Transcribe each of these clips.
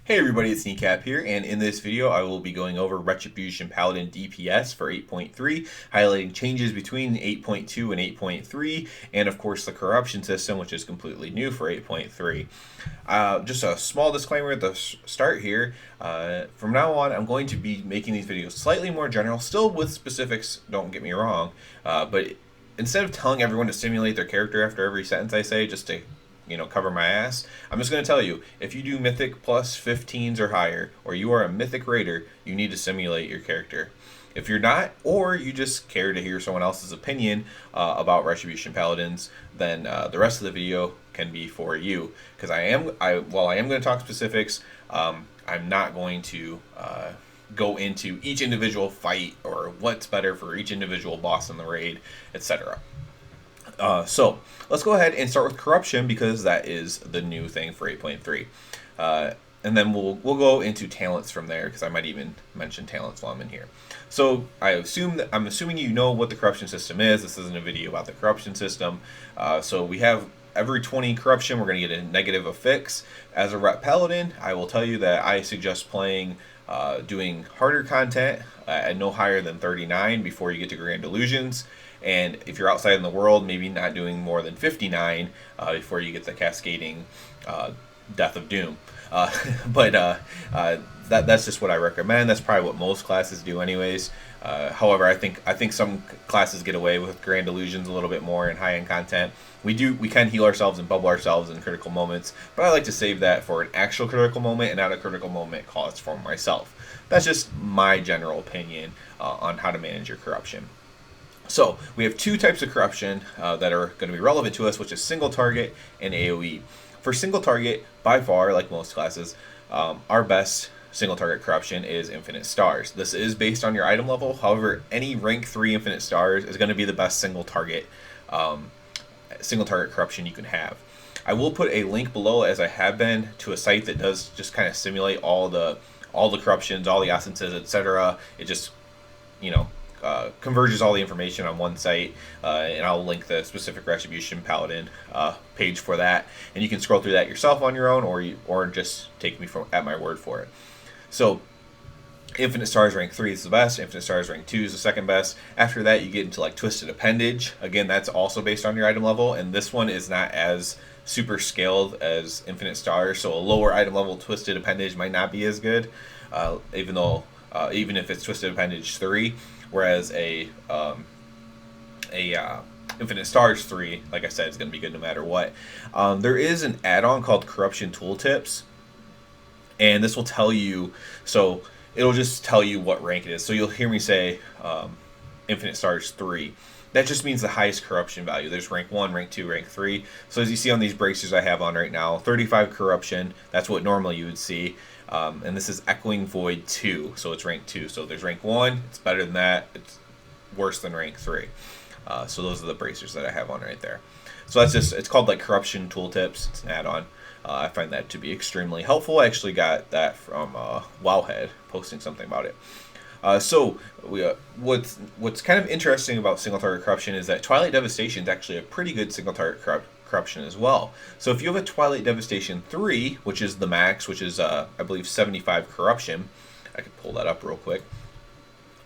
Hey everybody, it's Kneecap here, and in this video I will be going over Retribution Paladin DPS for 8.3, highlighting changes between 8.2 and 8.3, and of course the corruption system, which is completely new for 8.3. Just a small disclaimer at the start here. From now on, I'm going to be making these videos slightly more general, still with specifics, don't get me wrong, but instead of telling everyone to simulate their character after every sentence I say, just to cover my ass, I'm just going to tell you, if you do mythic plus 15s or higher, or you are a mythic raider, you need to simulate your character. If you're not, or you just care to hear someone else's opinion about Retribution Paladins, then the rest of the video can be for you. Because while I am going to talk specifics, I'm not going to go into each individual fight or what's better for each individual boss in the raid, etc. So let's go ahead and start with corruption because that is the new thing for 8.3. And then we'll go into talents from there because I might even mention talents while I'm in here. So I'm assuming you know what the corruption system is. This isn't a video about the corruption system. So we have every 20 corruption, we're going to get a negative affix. As a rep paladin, I will tell you that I suggest doing harder content at no higher than 39 before you get to Grand Illusions. And if you're outside in the world, maybe not doing more than 59 before you get the cascading Death of Doom. That's just what I recommend. That's probably what most classes do anyways. However, I think some classes get away with Grand Illusions a little bit more in high-end content. We can heal ourselves and bubble ourselves in critical moments, but I like to save that for an actual critical moment and not a critical moment caused for myself. That's just my general opinion on how to manage your corruption. So we have two types of corruption that are going to be relevant to us, which is single target and AoE. For single target, by far, like most classes, our best single target corruption is infinite stars. This is based on your item level. However, any rank 3 infinite stars is going to be the best single target corruption you can have. I will put a link below, as I have been, to a site that does just kind of simulate all the corruptions, all the essences, etc. It just converges all the information on one site, and I'll link the specific Retribution Paladin page for that, and you can scroll through that yourself on your own, or just take me at my word for it. So Infinite Stars rank 3 is the best, Infinite Stars rank 2 is the second best. After that you get into like Twisted Appendage. Again, that's also based on your item level, and this one is not as super scaled as Infinite Stars, so a lower item level Twisted Appendage might not be as good, even if it's Twisted Appendage 3. Whereas a Infinite Stars 3, like I said, is going to be good no matter what. There is an add-on called Corruption Tooltips, and this will tell you, so it'll just tell you what rank it is. So you'll hear me say Infinite Stars 3. That just means the highest corruption value. There's rank 1, rank 2, rank 3. So as you see on these bracers I have on right now, 35 corruption, that's what normally you would see. And this is Echoing Void 2, so it's rank 2. So there's rank 1, it's better than that, it's worse than rank 3. So those are the bracers that I have on right there. So it's called like Corruption Tooltips, it's an add-on. I find that to be extremely helpful. I actually got that from Wowhead posting something about it. What's kind of interesting about single target corruption is that Twilight Devastation is actually a pretty good single target corruption as well. So if you have a Twilight Devastation 3, which is the max, which is I believe 75 corruption, I could pull that up real quick.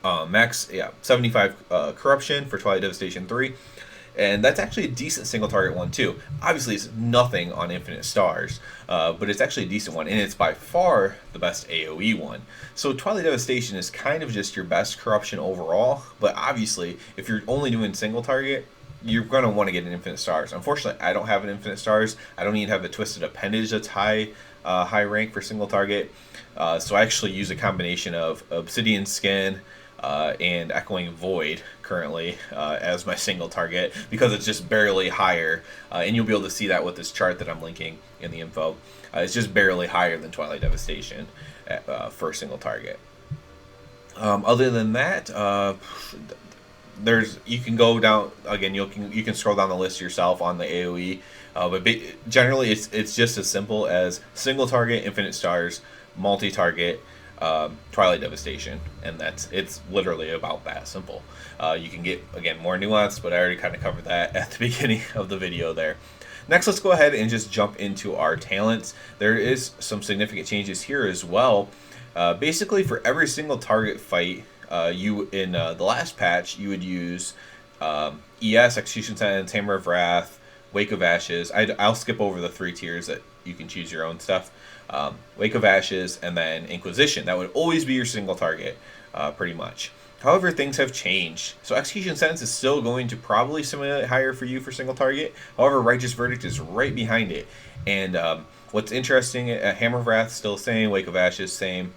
75 corruption for Twilight Devastation 3, and that's actually a decent single target one too. Obviously it's nothing on Infinite Stars, but it's actually a decent one, and it's by far the best AoE one. So Twilight Devastation is kind of just your best corruption overall, but obviously if you're only doing single target, you're going to want to get an Infinite Stars. Unfortunately, I don't have an Infinite Stars. I don't even have a Twisted Appendage that's high rank for single target. So I actually use a combination of Obsidian Skin and Echoing Void currently as my single target, because it's just barely higher. And you'll be able to see that with this chart that I'm linking in the info. It's just barely higher than Twilight Devastation for a single target. Other than that, you can go down again. You can scroll down the list yourself on the AoE, but generally it's just as simple as single target, Infinite Stars, multi-target, Twilight Devastation, and it's literally about that simple. You can get again more nuanced, but I already kind of covered that at the beginning of the video there. Next, let's go ahead and just jump into our talents. There is some significant changes here as well. Basically, for every single target fight, you in the last patch, you would use ES, Execution Sentence, Hammer of Wrath, Wake of Ashes. I'll skip over the 3 tiers that you can choose your own stuff. Wake of Ashes, and then Inquisition. That would always be your single target, pretty much. However, things have changed. So Execution Sentence is still going to probably simulate higher for you for single target. However, Righteous Verdict is right behind it. And what's interesting, Hammer of Wrath still the same, Wake of Ashes same.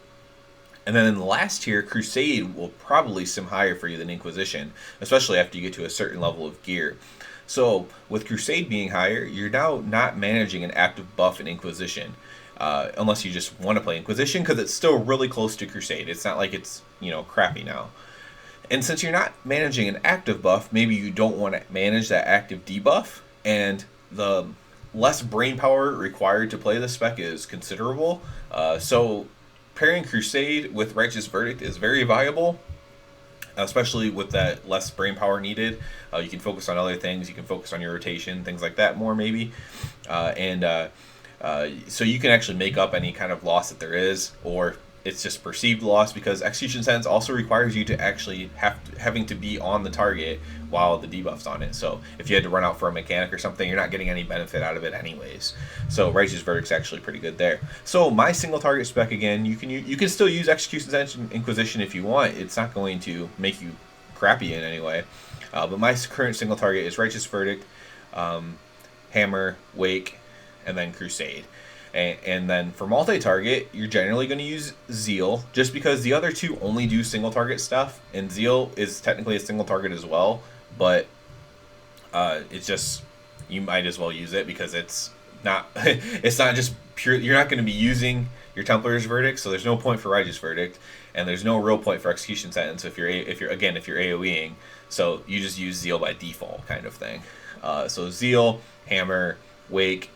And then in the last tier, Crusade will probably sim higher for you than Inquisition, especially after you get to a certain level of gear. So with Crusade being higher, you're now not managing an active buff in Inquisition. Unless you just want to play Inquisition, because it's still really close to Crusade. It's not like it's, crappy now. And since you're not managing an active buff, maybe you don't want to manage that active debuff, and the less brain power required to play this spec is considerable. So pairing Crusade with Righteous Verdict is very viable, especially with that less brain power needed. You can focus on other things. You can focus on your rotation, things like that more maybe. So you can actually make up any kind of loss that there is, or it's just perceived loss, because Execution Sentence also requires you to actually having to be on the target while the debuff's on it. So if you had to run out for a mechanic or something, you're not getting any benefit out of it anyways. So Righteous Verdict's actually pretty good there. So my single target spec, again, you can still use Execution Sentence and Inquisition if you want. It's not going to make you crappy in any way. But my current single target is Righteous Verdict, Hammer, Wake, and then Crusade. And then for multi-target, you're generally going to use Zeal, just because the other two only do single-target stuff, and Zeal is technically a single-target as well, but it's just, you might as well use it, because it's not it's not just pure, you're not going to be using your Templar's Verdict, so there's no point for Righteous Verdict, and there's no real point for Execution Sentence if you're AoEing, so you just use Zeal by default kind of thing. So Zeal, Hammer, Wake.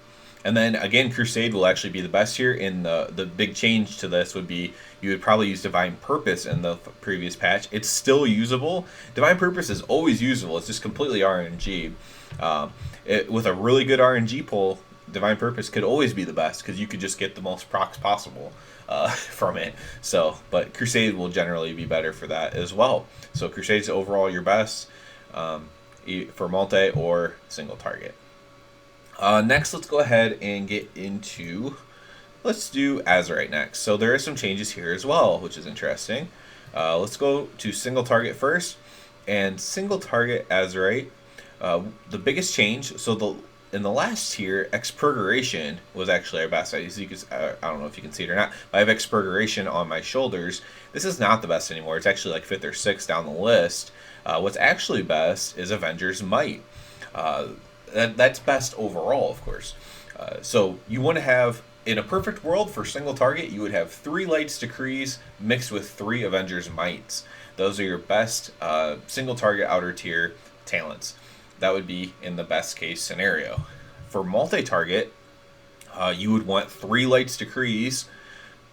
And then, again, Crusade will actually be the best here. In the big change to this would be you would probably use Divine Purpose in the previous patch. It's still usable. Divine Purpose is always usable. It's just completely RNG. With a really good RNG pull, Divine Purpose could always be the best, because you could just get the most procs possible from it. So, but Crusade will generally be better for that as well. So Crusade's overall your best for multi or single target. Next, let's go ahead and get into, let's do Azerite next. So there are some changes here as well, which is interesting. Let's go to single target first. And single target Azerite, the biggest change, so in the last tier, Expurgation was actually our best. I don't know if you can see it or not, but I have Expurgation on my shoulders. This is not the best anymore. It's actually like 5th or 6th down the list. What's actually best is Avenger's Might. That's best overall, of course. So you want to have, in a perfect world for single target, you would have 3 Light's Decrees mixed with 3 Avenger's Mights. Those are your best single target outer tier talents. That would be in the best case scenario. For multi-target, you would want 3 Light's Decrees,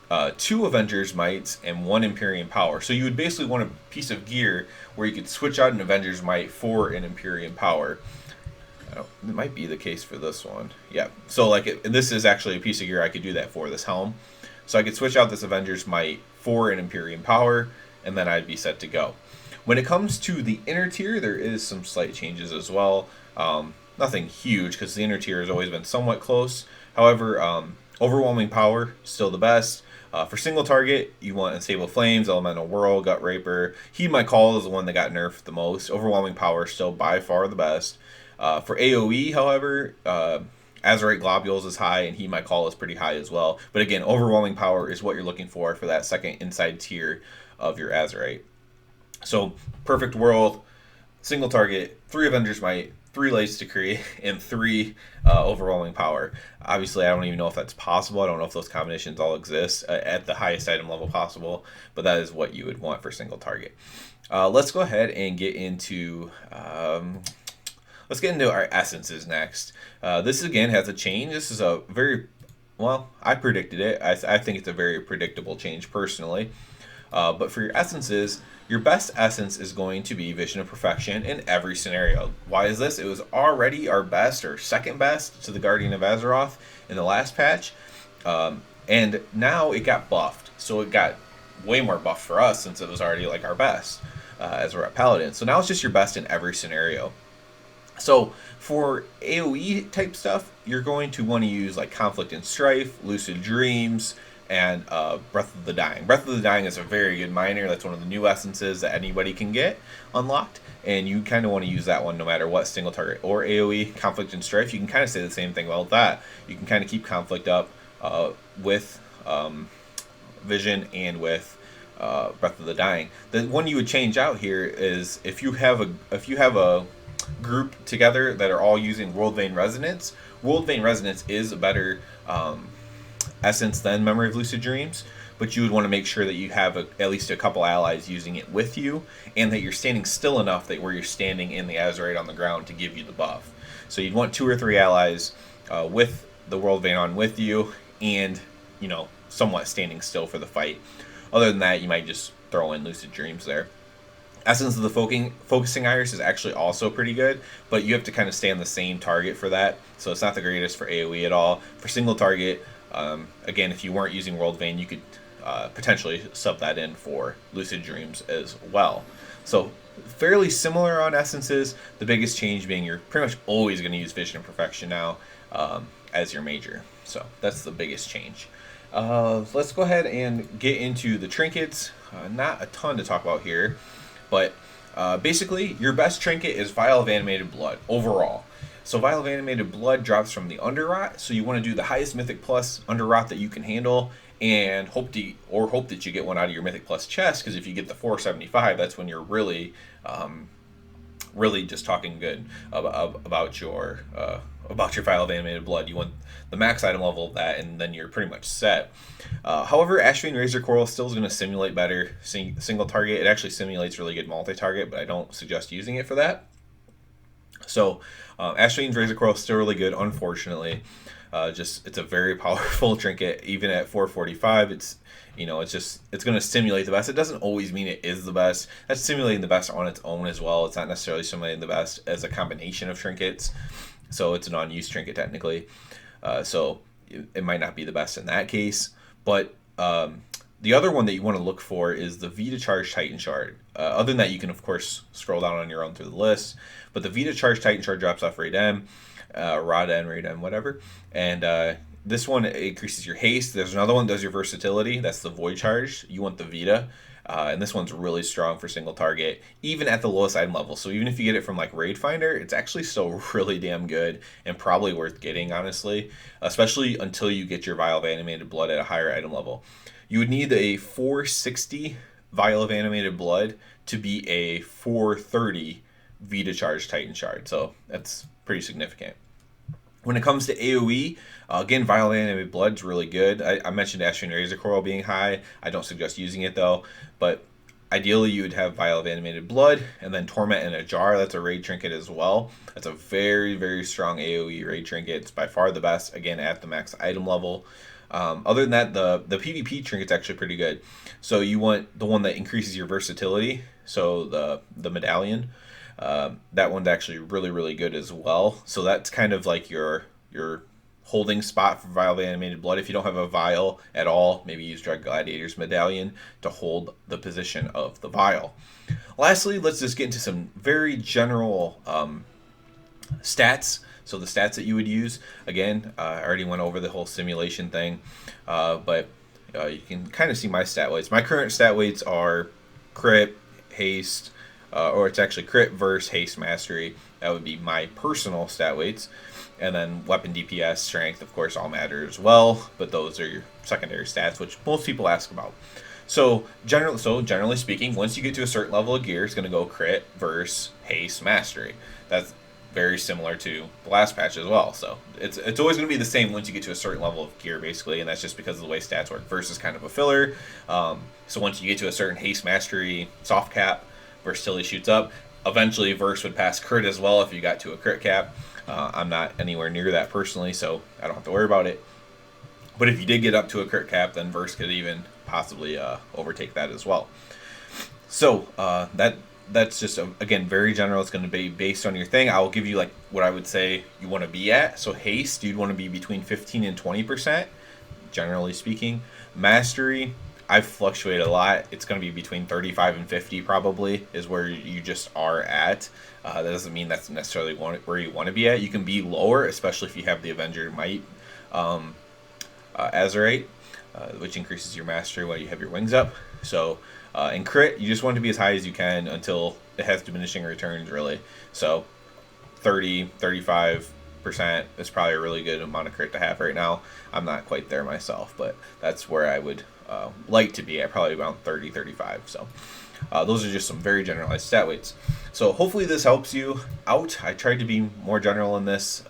2 Avenger's Mights, and 1 Empyrean Power. So you would basically want a piece of gear where you could switch out an Avenger's Might for an Empyrean Power. It might be the case for this one. Yeah. So this is actually a piece of gear I could do that for, this helm. So I could switch out this Avenger's Might for an Empyrean Power, and then I'd be set to go. When it comes to the inner tier, there is some slight changes as well. Nothing huge, because the inner tier has always been somewhat close. However, Overwhelming Power, still the best. For single target, you want Unstable Flames, Elemental Whirl, Gut Raper. Heed My Call is the one that got nerfed the most. Overwhelming Power, still by far the best. For AoE, however, Azerite Globules is high, and Heed My Call is pretty high as well. But again, Overwhelming Power is what you're looking for that second inside tier of your Azerite. So, perfect world, single target, 3 Avenger's Might, 3 Light's Decree, and 3 Overwhelming Power. Obviously, I don't even know if that's possible. I don't know if those combinations all exist at the highest item level possible, but that is what you would want for single target. Let's go ahead and get into... Let's get into our essences next. This, again, has a change. This is a very, well, I predicted it. I think it's a very predictable change, personally. But for your essences, your best essence is going to be Vision of Perfection in every scenario. Why is this? It was already our best or second best to the Guardian of Azeroth in the last patch. And now it got buffed. So it got way more buffed for us since it was already like our best as we're at Paladin. So now it's just your best in every scenario. So for AoE type stuff, you're going to want to use like Conflict and Strife, Lucid Dreams, and Breath of the Dying. Breath of the Dying is a very good miner. That's one of the new essences that anybody can get unlocked. And you kind of want to use that one no matter what, single target or AoE. Conflict and Strife, you can kind of say the same thing about that. You can kind of keep Conflict up with Vision and with Breath of the Dying. The one you would change out here is if you have a group together that are all using World Vein Resonance. World Vein Resonance is a better essence than Memory of Lucid Dreams, but you would want to make sure that you have at least a couple allies using it with you, and that you're standing still enough that where you're standing in the azerite on the ground to give you the buff. So you'd want 2 or 3 allies with the World Vein on with you, and somewhat standing still for the fight. Other than that, you might just throw in Lucid Dreams there. Essence of the Focusing Iris is actually also pretty good, but you have to kind of stay on the same target for that, so it's not the greatest for AoE at all. For single target, again, if you weren't using World Vein, you could potentially sub that in for Lucid Dreams as well. So fairly similar on essences, the biggest change being you're pretty much always going to use Vision of Perfection now as your major. So that's the biggest change. Let's go ahead and get into the trinkets. Not a ton to talk about here. But basically, your best trinket is Vial of Animated Blood overall. So Vial of Animated Blood drops from the Underrot, so you want to do the highest Mythic Plus Underrot that you can handle, and hope that you get one out of your Mythic Plus chest, because if you get the 475, that's when you're really just talking good about your Vial of Animated Blood. You want the max item level of that, and then you're pretty much set. However, Ashvane Razor Coral still is going to simulate better single target. It actually simulates really good multi-target, but I don't suggest using it for that. So Ashvane's Razor Coral is still really good, unfortunately. It's a very powerful trinket. Even at 445, it's going to simulate the best. It doesn't always mean it is the best. That's simulating the best on its own as well. It's not necessarily simulating the best as a combination of trinkets. So it's a non-use trinket technically. So it might not be the best in that case. But the other one that you want to look for is the Vita Charge Titan Shard. Other than that, you can of course scroll down on your own through the list. But the Vita Charge Titan Shard drops off Raiden, Raiden, whatever. And this one increases your haste. There's another one that does your versatility. That's the Void Charge. You want the Vita. And this one's really strong for single target, even at the lowest item level. So even if you get it from like Raid Finder, it's actually still really damn good and probably worth getting, honestly, especially until you get your Vial of Animated Blood at a higher item level. You would need a 460 Vial of Animated Blood to be a 430 Vita Charge Titan Shard. So that's pretty significant. When it comes to AoE, again, Vial of Animated Blood is really good. I mentioned Ashvane Razor Coral being high. I don't suggest using it though, but ideally you would have Vial of Animated Blood and then Torment in a Jar. That's a raid trinket as well. That's a very, very strong AoE raid trinket. It's by far the best, again, at the max item level. Other than that, the PvP trinket's actually pretty good. So you want the one that increases your versatility, so the medallion. That one's actually really, really good as well. So that's kind of like your holding spot for Vial of Animated Blood. If you don't have a Vial at all, maybe use Dread Gladiator's Medallion to hold the position of the Vial. Lastly, let's just get into some very general stats. So the stats that you would use, again, I already went over the whole simulation thing, but you can kind of see my stat weights. My current stat weights are crit, haste, or it's actually crit, verse, haste, mastery. That would be my personal stat weights. And then weapon DPS, strength, of course, all matter as well. But those are your secondary stats, which most people ask about. So generally speaking, once you get to a certain level of gear, it's going to go crit, verse, haste, mastery. That's very similar to the last patch as well. So it's always going to be the same once you get to a certain level of gear, basically, and that's just because of the way stats work. Verse is kind of a filler. So once you get to a certain haste, mastery, soft cap, versatility shoots up. Eventually, verse would pass crit as well if you got to a crit cap. I'm not anywhere near that personally, so I don't have to worry about it. But if you did get up to a crit cap, then verse could even possibly overtake that as well. So that's just again very general. It's going to be based on your thing. I will give you like what I would say you want to be at. So haste, you'd want to be between 15 and 20%, generally speaking. Mastery, I've fluctuated a lot. It's going to be between 35 and 50 probably is where you just are at. That doesn't mean that's necessarily where you want to be at. You can be lower, especially if you have the Avenger Might Azerite, which increases your mastery while you have your wings up. So in crit, you just want to be as high as you can until it has diminishing returns, really. So 30, 35% is probably a really good amount of crit to have right now. I'm not quite there myself, but that's where I would like to be at, probably around 30, 35. So those are just some very generalized stat weights. So hopefully this helps you out. I tried to be more general in this.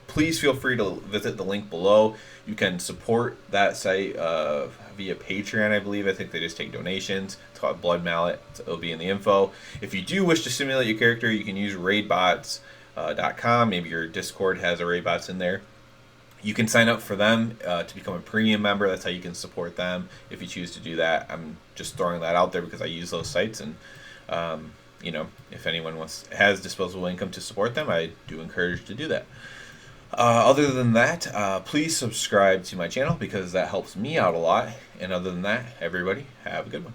Please feel free to visit the link below. You can support that site via Patreon, I believe. I think they just take donations. It's called Blood Mallet. It'll be in the info. If you do wish to simulate your character, you can use raidbots.com. Maybe your Discord has a raidbots in there. You can sign up for them to become a premium member. That's how you can support them if you choose to do that. I'm just throwing that out there because I use those sites, and you know, if anyone has disposable income to support them, I do encourage to do that. Other than that, please subscribe to my channel because that helps me out a lot. And other than that, everybody, have a good one.